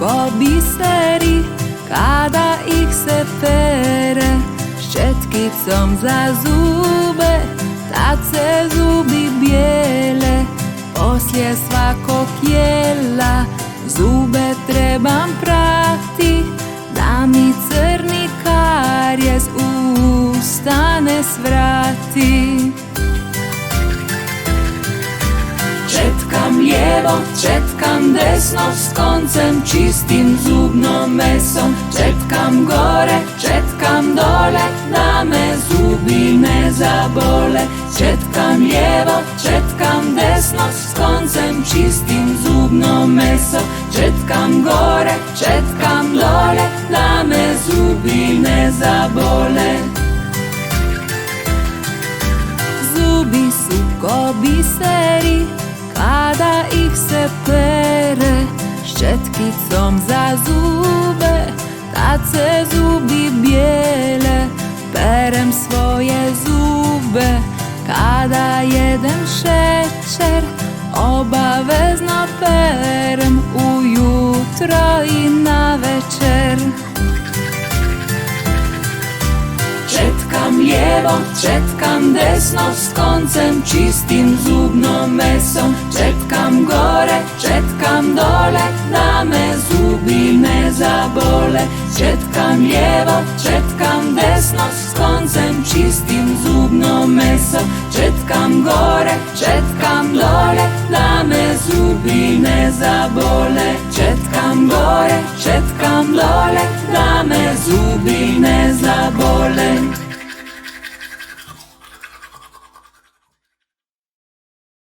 ko biseri kada ih se pere ščetkicom za zube, tad se zubi bijele. Poslije svakog jela zube trebam prati, da mi crni karijes u usta ne svrati. Četkam lijevo, četkam desno, s koncem čistim zubnom mesom. Četkam gore, četkam dole, da me zubi ne zabole. Četkam lijevo, četkam desno, s koncem čistim zubnom mesom. Četkam gore, četkam dole, da me zubi ne zabole. Zubi su ko biseri kada ih se pere ščetkicom za zube, tad se zubi bijele. Perem svoje zube kada jedem šećer, obavezno perem ujutro i navečer. Četkam lijevo, četkam desno, s koncem čistim zubnom mesom. Četkam gore, četkam dole, da me zubi ne zabole. Četkam lijevo, četkam desno, s koncem čistim zubnom mesom. Četkam gore, četkam dole, da me zubi ne zabole. Četkam gore, četkam dole, da me zubi ne zabole.